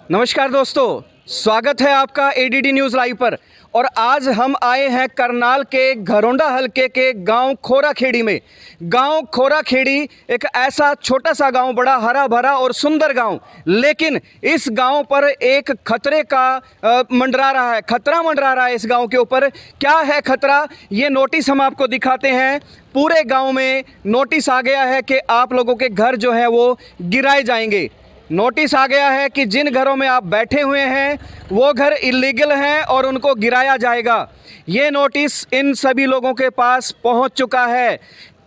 नमस्कार दोस्तों, स्वागत है आपका एडीडी न्यूज़ लाइव पर। और आज हम आए हैं करनाल के घरोंडा हलके के गांव खोराखेड़ी में। गांव खोराखेड़ी एक ऐसा छोटा सा गांव, बड़ा हरा भरा और सुंदर गांव, लेकिन इस गांव पर एक खतरे का मंडरा रहा है, खतरा मंडरा रहा है इस गांव के ऊपर। क्या है खतरा, ये नोटिस हम आपको दिखाते हैं। पूरे गांव में नोटिस आ गया है कि आप लोगों के घर जो है वो गिराए जाएंगे। नोटिस आ गया है कि जिन घरों में आप बैठे हुए हैं वो घर इलीगल हैं और उनको गिराया जाएगा। ये नोटिस इन सभी लोगों के पास पहुंच चुका है।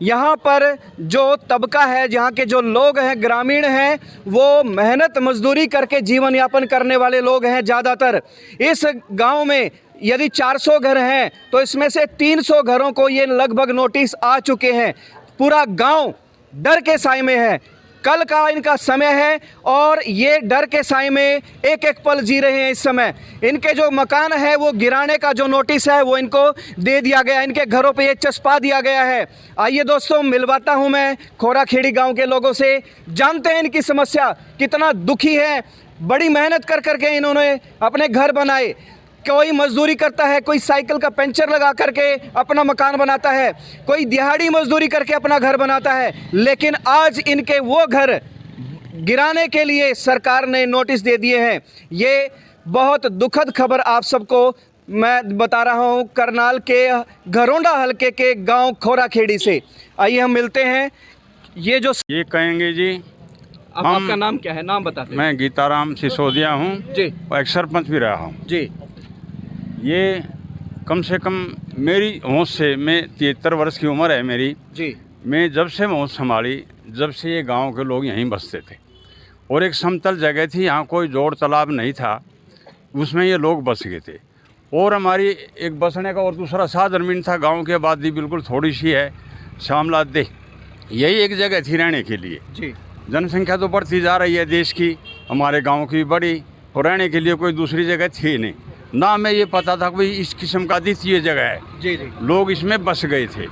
यहाँ पर जो तबका है, जहाँ के जो लोग हैं, ग्रामीण हैं, वो मेहनत मजदूरी करके जीवन यापन करने वाले लोग हैं ज़्यादातर। इस गांव में यदि 400 घर हैं तो इसमें से 300 घरों को ये लगभग नोटिस आ चुके हैं। पूरा गांव डर के साए में है। कल का इनका समय है और ये डर के साए में एक एक पल जी रहे हैं। इस समय इनके जो मकान है वो गिराने का जो नोटिस है वो इनको दे दिया गया, इनके घरों पे ये चस्पा दिया गया है। आइए दोस्तों, मिलवाता हूं मैं खोराखेड़ी गांव के लोगों से, जानते हैं इनकी समस्या कितना दुखी है। बड़ी मेहनत कर करके इन्होंने अपने घर बनाए। कोई मजदूरी करता है, कोई साइकिल का पंचर लगा करके अपना मकान बनाता है, कोई दिहाड़ी मजदूरी करके अपना घर बनाता है, लेकिन आज इनके वो घर गिराने के लिए सरकार ने नोटिस दे दिए हैं। ये बहुत दुखद खबर आप सबको मैं बता रहा हूं करनाल के घरोंडा हलके के गांव खोराखेड़ी से। आइए हम मिलते हैं। ये कहेंगे जी। आपका नाम क्या है, नाम बताते हैं। मैं गीताराम सिसोदिया हूँ जी और एक सरपंच भी रहा हूँ जी। ये कम से कम मेरी होश से, मैं 73 वर्ष की उम्र है मेरी जी। मैं जब से होश संभाली, जब से ये गांव के लोग यहीं बसते थे और एक समतल जगह थी, यहाँ कोई जोड़ तालाब नहीं था, उसमें ये लोग बस गए थे। और हमारी एक बसने का और दूसरा साधन भी नहीं था। गाँव की आबादी बिल्कुल थोड़ी सी है, शामलादे, यही एक जगह थी रहने के लिए जी। जनसंख्या तो बढ़ती जा रही है देश की, हमारे गांव की बड़ी, और रहने के लिए कोई दूसरी जगह थी नहीं। ना मैं ये पता था कि इस किस्म का द्वितीय जगह है। जी जी। लोग इसमें बस गए थे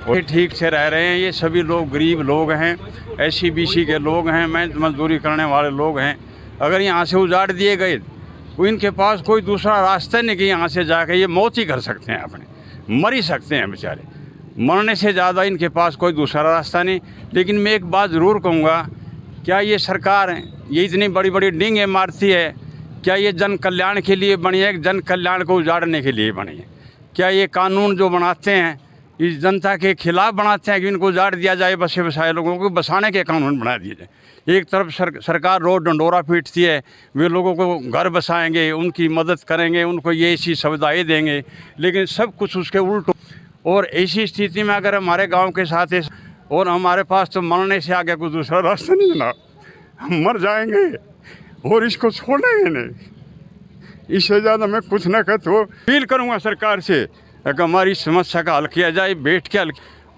और ठीक से रह रहे हैं। ये सभी लोग गरीब लोग हैं, SC BC के लोग हैं, मेहनत मजदूरी करने वाले लोग हैं। अगर यहाँ से उजाड़ दिए गए तो इनके पास कोई दूसरा रास्ता नहीं कि यहाँ से जाकर ये मौत ही कर सकते हैं, अपने मर ही सकते हैं बेचारे। मरने से ज़्यादा इनके पास कोई दूसरा रास्ता नहीं। लेकिन मैं एक बात ज़रूर कहूँगा, क्या ये सरकार ये इतनी बड़ी बड़ी डींगें मारती है, क्या ये जन कल्याण के लिए बनी है, जन कल्याण को उजाड़ने के लिए बनी है? क्या ये कानून जो बनाते हैं इस जनता के खिलाफ बनाते हैं कि इनको उजाड़ दिया जाए, बसे बसाए लोगों को बसाने के कानून बना दिए जाए? एक तरफ सरकार रोड डंडोरा पीटती है, वे लोगों को घर बसाएंगे, उनकी मदद करेंगे, उनको ये ऐसी सुविधाएँ देंगे, लेकिन सब कुछ उसके उल्ट। और ऐसी स्थिति में अगर हमारे गांव के साथ है और हमारे पास तो मरने से आगे कोई दूसरा रास्ता नहीं ना, हम मर जाएंगे और इसको छोड़ेंगे नहीं। इससे ज़्यादा मैं कुछ ना कर तो अपील करूँगा सरकार से कि हमारी समस्या का हल किया जाए, बैठ के हल।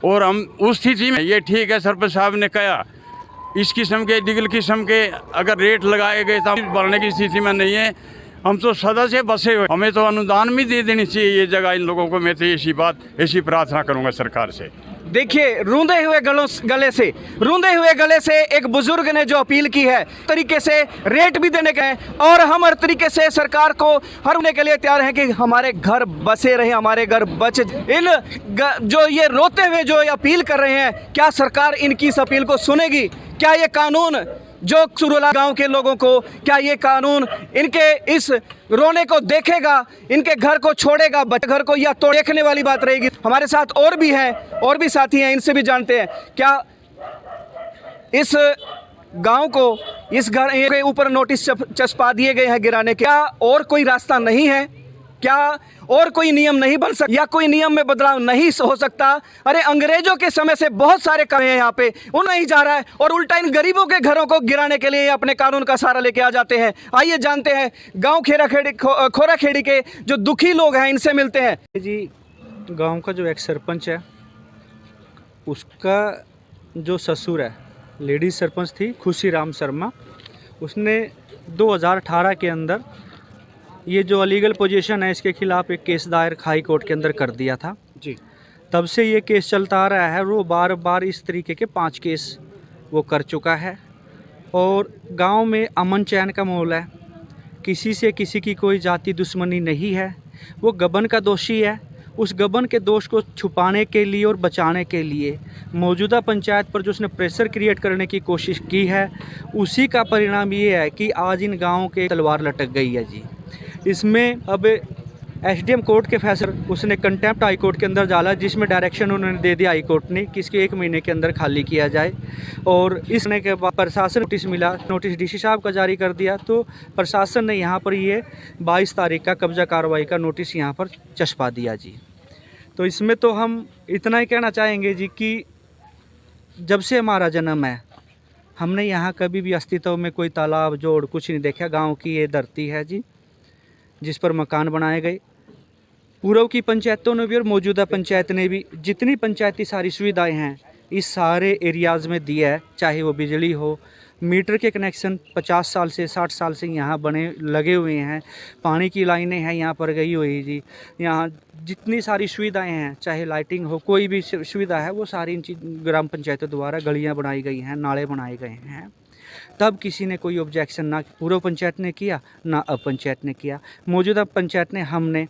और हम उस स्थिति में, ये ठीक है सरपंच साहब ने कहा इस किस्म के लीगल किस्म के अगर रेट लगाए गए तो हम बढ़ने की स्थिति में नहीं है। हम तो सदा से बसे हुए, हमें तो अनुदान भी दे देनी चाहिए ये जगह इन लोगों को। मैं तो ऐसी प्रार्थना करूंगा सरकार से। देखिए, रूंधे हुए गले से एक बुजुर्ग ने जो अपील की है, तरीके से रेट भी देने के हैं और हम हर तरीके से सरकार को हर होने के लिए तैयार हैं कि हमारे घर बसे रहे, हमारे घर बचे। जो ये रोते हुए जो ये अपील कर रहे हैं, क्या सरकार इनकी इस अपील को सुनेगी? क्या ये कानून जो सुरुला गांव के लोगों को, क्या ये कानून इनके इस रोने को देखेगा, इनके घर को छोड़ेगा, घर को, या तो देखने वाली बात रहेगी? हमारे साथ और भी हैं, और भी साथी हैं, इनसे भी जानते हैं क्या इस गांव को, इस घर के ऊपर नोटिस चस्पा दिए गए हैं गिराने के, क्या और कोई रास्ता नहीं है? क्या और कोई नियम नहीं बन सकता, या कोई नियम में बदलाव नहीं हो सकता? अरे अंग्रेजों के समय से बहुत सारे काम हैं यहाँ पे, वो नहीं जा रहा है और उल्टा इन गरीबों के घरों को गिराने के लिए अपने कानून का सहारा लेके आ जाते हैं। आइए जानते हैं गांव खोराखेड़ी के जो दुखी लोग हैं, इनसे मिलते हैं। जी, गांव का जो एक सरपंच है, उसका जो ससुर है, लेडीज सरपंच थी खुशीराम शर्मा, उसने 2018 के अंदर ये जो अलीगल पोजीशन है इसके खिलाफ एक केस दायर हाई कोर्ट के अंदर कर दिया था जी। तब से ये केस चलता आ रहा है। वो बार बार इस तरीके के 5 केस वो कर चुका है और गांव में अमन चैन का माहौल है। किसी से किसी की कोई जाति दुश्मनी नहीं है। वो गबन का दोषी है। उस गबन के दोष को छुपाने के लिए और बचाने के लिए मौजूदा पंचायत पर जो उसने प्रेशर क्रिएट करने की कोशिश की है, उसी का परिणाम ये है कि आज इन गाँवों के तलवार लटक गई है जी। इसमें अब एसडीएम कोर्ट के फैसले उसने कंटेम्प्ट हाई कोर्ट के अंदर डाला, जिसमें डायरेक्शन उन्होंने दे दिया हाई कोर्ट ने कि इसके 1 महीने के अंदर खाली किया जाए। और इसने के बाद प्रशासन नोटिस मिला, नोटिस डीसी साहब का जारी कर दिया, तो प्रशासन ने यहाँ पर ये 22 तारीख का कब्जा कार्रवाई का नोटिस यहाँ पर चस्पा दिया जी। तो इसमें तो हम इतना ही कहना चाहेंगे जी कि जब से हमारा जन्म है हमने यहाँ कभी भी अस्तित्व में कोई तालाब जोड़ कुछ नहीं देखा। गाँव की ये धरती है जी जिस पर मकान बनाए गए। पूर्व की पंचायतों ने भी और मौजूदा पंचायत ने भी जितनी पंचायती सारी सुविधाएं हैं इस सारे एरियाज़ में दिया है, चाहे वो बिजली हो, मीटर के कनेक्शन 50 साल से 60 साल से यहाँ बने लगे हुए हैं, पानी की लाइनें हैं यहाँ पर गई हुई जी। यहाँ जितनी सारी सुविधाएं हैं, चाहे लाइटिंग हो, कोई भी सुविधा है, वो सारी इन ग्राम पंचायतों द्वारा गलियाँ बनाई गई हैं, नाले बनाए गए हैं। तब किसी ने कोई ऑब्जेक्शन ना पूर्व पंचायत ने किया ना अब पंचायत ने किया। मौजूदा पंचायत ने हमने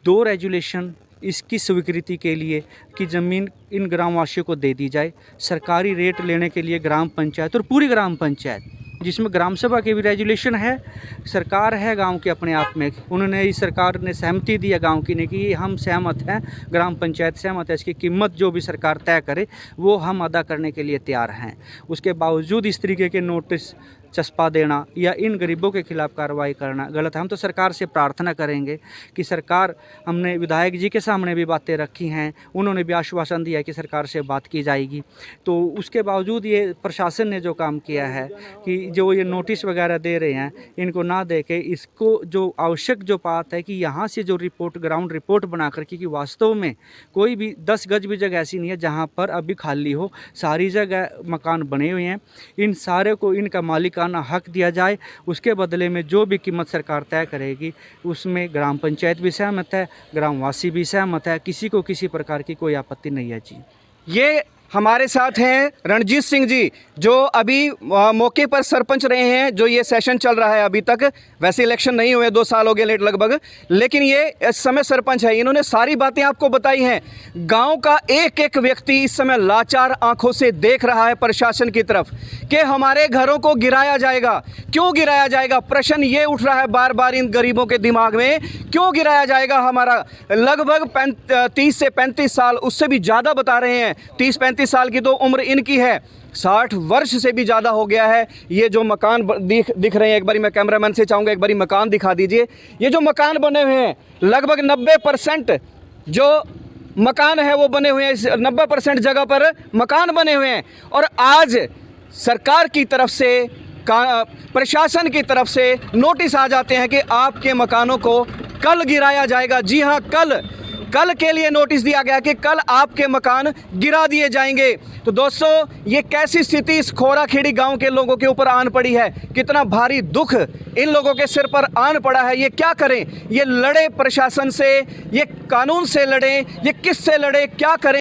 2 रेजुलेशन इसकी स्वीकृति के लिए कि ज़मीन इन ग्रामवासियों को दे दी जाए, सरकारी रेट लेने के लिए ग्राम पंचायत और पूरी ग्राम पंचायत, जिसमें ग्राम सभा के भी रेजुलेशन है, सरकार है गांव के अपने आप में। उन्होंने इस सरकार ने सहमति दिया गांव की ने कि हम सहमत हैं, ग्राम पंचायत सहमत है, इसकी कीमत जो भी सरकार तय करे वो हम अदा करने के लिए तैयार हैं। उसके बावजूद इस तरीके के नोटिस चस्पा देना या इन गरीबों के खिलाफ कार्रवाई करना गलत है। हम तो सरकार से प्रार्थना करेंगे कि सरकार, हमने विधायक जी के सामने भी बातें रखी हैं, उन्होंने भी आश्वासन दिया कि सरकार से बात की जाएगी। तो उसके बावजूद ये प्रशासन ने जो काम किया है कि जो ये नोटिस वगैरह दे रहे हैं, इनको ना दे के इसको जो आवश्यक जो बात है कि यहाँ से जो रिपोर्ट ग्राउंड रिपोर्ट बना कर कि वास्तव में कोई भी 10 गज भी जगह ऐसी नहीं है जहाँ पर अभी खाली हो, सारी जगह मकान बने हुए हैं। इन सारे को इनका मालिकाना हक दिया जाए, उसके बदले में जो भी कीमत सरकार तय करेगी उसमें ग्राम पंचायत भी सहमत है, ग्रामवासी भी सहमत है, किसी को किसी प्रकार की कोई आपत्ति नहीं है जी। ये हमारे साथ हैं रणजीत सिंह जी, जो अभी मौके पर सरपंच रहे हैं, जो ये सेशन चल रहा है अभी तक। वैसे इलेक्शन नहीं हुए, 2 साल हो गए लेट लगभग, लेकिन ये इस समय सरपंच है। इन्होंने सारी बातें आपको बताई हैं। गांव का एक एक व्यक्ति इस समय लाचार आंखों से देख रहा है प्रशासन की तरफ कि हमारे घरों को गिराया जाएगा। क्यों गिराया जाएगा? प्रश्न ये उठ रहा है बार बार इन गरीबों के दिमाग में, क्यों गिराया जाएगा? हमारा लगभग 30 से 35 साल, उससे भी ज़्यादा बता रहे हैं, 30-35 साल की तो उम्र इनकी है, 60 वर्ष से भी ज़्यादा हो गया है। ये जो मकान दिख रहे हैं, एक बारी मैं कैमरामैन से चाहूँगा एक बारी मकान दिखा दीजिए। ये जो मकान बने हुए हैं, लगभग 90% जो मकान है वो बने हुए हैं, 90% जगह पर मकान बने हुए हैं। और आज सरकार की तरफ से, प्रशासन की तरफ से नोटिस आ जाते हैं कि आपके मकानों को कल गिराया जाएगा। जी हाँ, कल के लिए नोटिस दिया गया कि कल आपके मकान गिरा दिए जाएंगे। तो दोस्तों, ये कैसी स्थिति इस खोराखेड़ी गांव के लोगों के ऊपर आन पड़ी है, कितना भारी दुख इन लोगों के सिर पर आन पड़ा है। ये क्या करें? ये लड़े प्रशासन से, ये कानून से लड़े, ये किससे लड़े, क्या करें?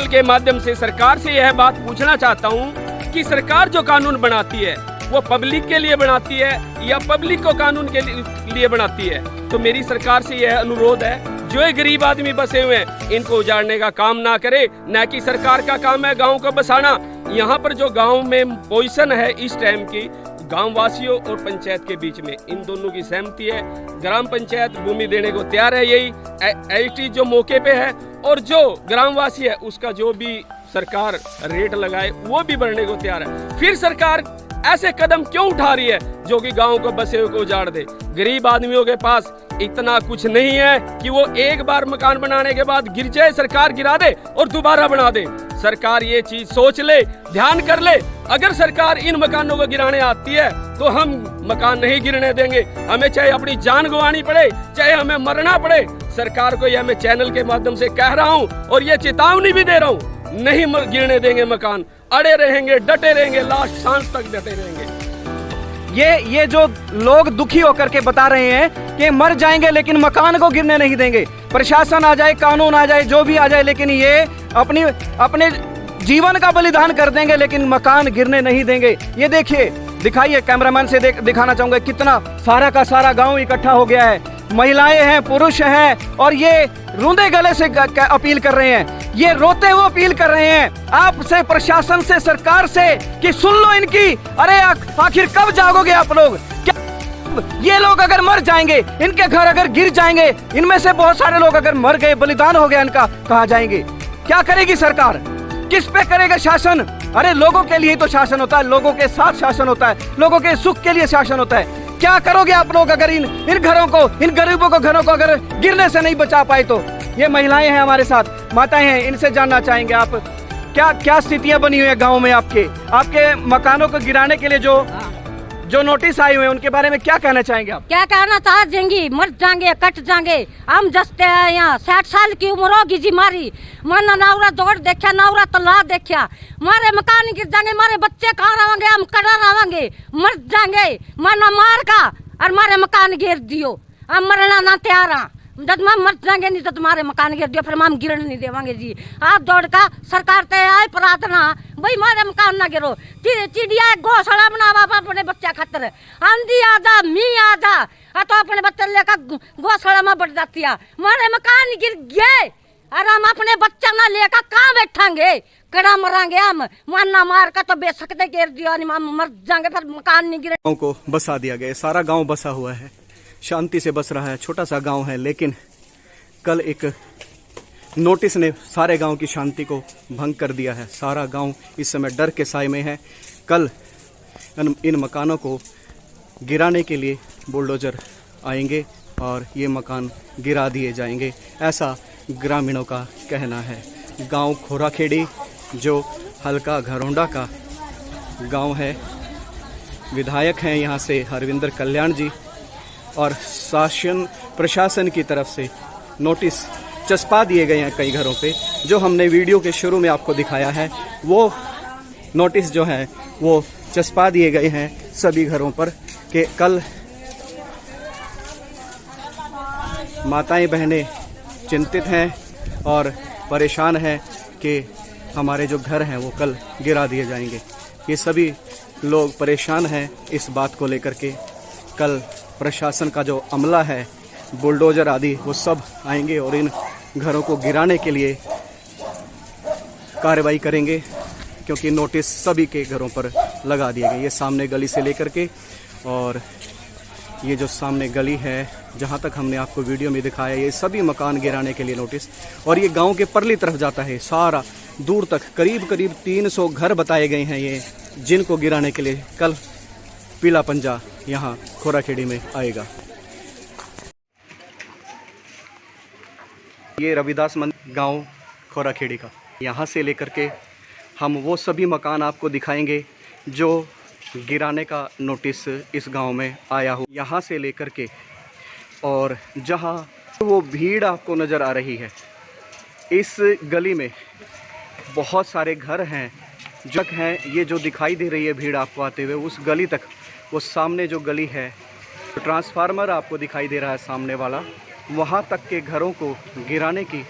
के माध्यम से सरकार से यह बात पूछना चाहता हूं कि सरकार जो कानून बनाती है वो पब्लिक के लिए बनाती है या पब्लिक को कानून के लिए बनाती है? तो मेरी सरकार से यह अनुरोध है, जो ये गरीब आदमी बसे हुए हैं इनको उजाड़ने का काम ना करे, न कि सरकार का काम है गांव को बसाना। यहाँ पर जो गांव में पोजीशन है इस टाइम की, गांव वासियों और पंचायत के बीच में इन दोनों की सहमति है। ग्राम पंचायत भूमि देने को तैयार है, यही एसटी जो मौके पे है, और जो ग्रामवासी है उसका जो भी सरकार रेट लगाए वो भी बढ़ने को तैयार है। फिर सरकार ऐसे कदम क्यों उठा रही है जो कि गाँव को बसे हुए को उजाड़ दे। गरीब आदमियों के पास इतना कुछ नहीं है कि वो एक बार मकान बनाने के बाद गिर जाए, सरकार गिरा दे और दोबारा बना दे। सरकार ये चीज सोच ले, ध्यान कर ले। अगर सरकार इन मकानों को गिराने आती है तो हम मकान नहीं गिरने देंगे, हमें चाहे अपनी जान गंवानी पड़े, चाहे हमें मरना पड़े। सरकार को यह मैं चैनल के माध्यम से कह रहा हूँ और ये चेतावनी भी दे रहा हूँ, नहीं गिरने देंगे मकान, अड़े रहेंगे, डटे रहेंगे, लास्ट सांस तक डटे रहेंगे। ये जो लोग दुखी होकर के बता रहे हैं कि मर जाएंगे लेकिन मकान को गिरने नहीं देंगे, प्रशासन आ जाए, कानून आ जाए, जो भी आ जाए, लेकिन ये अपने जीवन का बलिदान कर देंगे लेकिन मकान गिरने नहीं देंगे। ये देखिए, दिखाइए, कैमरामैन से दिखाना चाहूंगा, कितना सारा का सारा गांव इकट्ठा हो गया है, महिलाएं हैं, पुरुष हैं, और ये रूंधे गले से अपील कर रहे हैं, ये रोते हुए अपील कर रहे हैं आपसे, प्रशासन से, सरकार से कि सुन लो इनकी। अरे आखिर कब जागोगे आप लोग? ये लोग अगर मर जाएंगे, इनके घर अगर गिर जाएंगे, इनमें से बहुत सारे लोग अगर मर गए, बलिदान हो गया इनका, कहाँ जाएंगे? क्या करेगी सरकार? किस पे करेगा शासन? अरे लोगों के लिए तो शासन होता है, लोगों के साथ शासन होता है, लोगों के सुख के लिए शासन होता है। क्या करोगे आप लोग अगर इन घरों को, इन गरीबों को, घरों को अगर गिरने से नहीं बचा पाए तो? ये महिलाएं हैं हमारे साथ, माताएं हैं, इनसे जानना चाहेंगे आप क्या स्थितियां बनी हुई है गाँव में? आपके मकानों को गिराने के लिए जो नोटिस आए हुए हैं उनके बारे में क्या कहना चाहेंगे आप? क्या कहना चाहेंगे? मर जाएंगे, कट जाएंगे। हम जस्ते हैं यहाँ, 60 साल की उम्र होगी जी मारी, मन नौरा दौड़ देखा, नौरा तला देखा, मारे मकान गिर जाएंगे, मारे बच्चे कहाँ रहेंगे, हम कड़ा रहेंगे, मर जाएंगे, मन मार का और मारे मकान गिर दियो, हम मरना ना तैयार हैं। जब हम मर जाएंगे नहीं तो तुम्हारे मकान गिर दियो, फिर हम गिरने नहीं देवांगे जी। आप दौड़ का सरकार ते आए प्रार्थना, भाई मारे मकान ना गिरो, चिड़िया घोंसला बनावा अपने बच्चा खातर, आंधी आ जा, मी आ जा, तो अपने बच्चे लेकर घोंसला में बढ़ जाती है, मारे मकान गिर गए और हम अपने बच्चा ना लेकर कहाँ बैठेंगे? कड़ा मरांगे हम, मारना मार का तो बेसकते गिर दिया, हम मर जाएंगे, फिर मकान नहीं गिरे। गाँव को बसा दिया गया, सारा गाँव बसा हुआ है, शांति से बस रहा है, छोटा सा गांव है, लेकिन कल एक नोटिस ने सारे गांव की शांति को भंग कर दिया है। सारा गांव इस समय डर के साए में है। कल इन मकानों को गिराने के लिए बुलडोजर आएंगे और ये मकान गिरा दिए जाएंगे, ऐसा ग्रामीणों का कहना है। गांव खोराखेड़ी जो हल्का घरोंडा का गांव है, विधायक हैं यहाँ से हरविंदर कल्याण जी, और प्रशासन की तरफ से नोटिस चस्पा दिए गए हैं कई घरों पे, जो हमने वीडियो के शुरू में आपको दिखाया है। वो नोटिस जो है वो चस्पा दिए गए हैं सभी घरों पर कि कल माताएं बहनें चिंतित हैं और परेशान हैं कि हमारे जो घर हैं वो कल गिरा दिए जाएंगे। ये सभी लोग परेशान हैं इस बात को लेकर के। कल प्रशासन का जो अमला है, बुलडोजर आदि, वो सब आएंगे और इन घरों को गिराने के लिए कार्रवाई करेंगे, क्योंकि नोटिस सभी के घरों पर लगा दिए गए। ये सामने गली से लेकर के, और ये जो सामने गली है जहाँ तक हमने आपको वीडियो में दिखाया, ये सभी मकान गिराने के लिए नोटिस, और ये गांव के परली तरफ जाता है सारा दूर तक। करीब 300 घर बताए गए हैं ये, जिनको गिराने के लिए कल पीला पंजा यहाँ खोराखेड़ी में आएगा। ये रविदास मंदिर गांव खोराखेड़ी का, यहाँ से लेकर के हम वो सभी मकान आपको दिखाएंगे जो गिराने का नोटिस इस गांव में आया हो, यहाँ से लेकर के, और जहाँ वो भीड़ आपको नज़र आ रही है, इस गली में बहुत सारे घर हैं जग हैं। ये जो दिखाई दे रही है भीड़ आपको आते हुए, उस गली तक, वो सामने जो गली है, तो ट्रांसफार्मर आपको दिखाई दे रहा है सामने वाला, वहाँ तक के घरों को गिराने की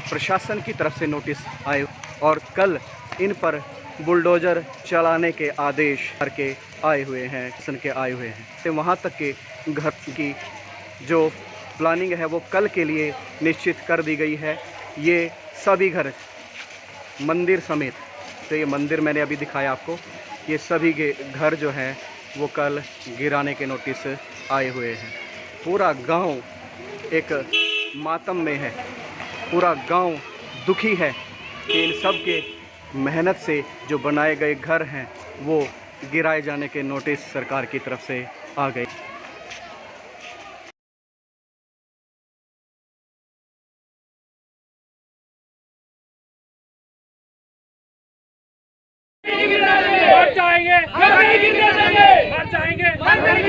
प्रशासन की तरफ से नोटिस आए, और कल इन पर बुलडोजर चलाने के आदेश करके आए हुए हैं, शासन के आए हुए हैं। तो वहाँ तक के घर की जो प्लानिंग है वो कल के लिए निश्चित कर दी गई है। ये सभी घर मंदिर समेत, तो ये मंदिर मैंने अभी दिखाया आपको, ये सभी के घर जो हैं वो कल गिराने के नोटिस आए हुए हैं। पूरा गांव एक मातम में है, पूरा गांव दुखी है कि इन सब के मेहनत से जो बनाए गए घर हैं वो गिराए जाने के नोटिस सरकार की तरफ से आ गए। मर जाएंगे, मर जाएंगे।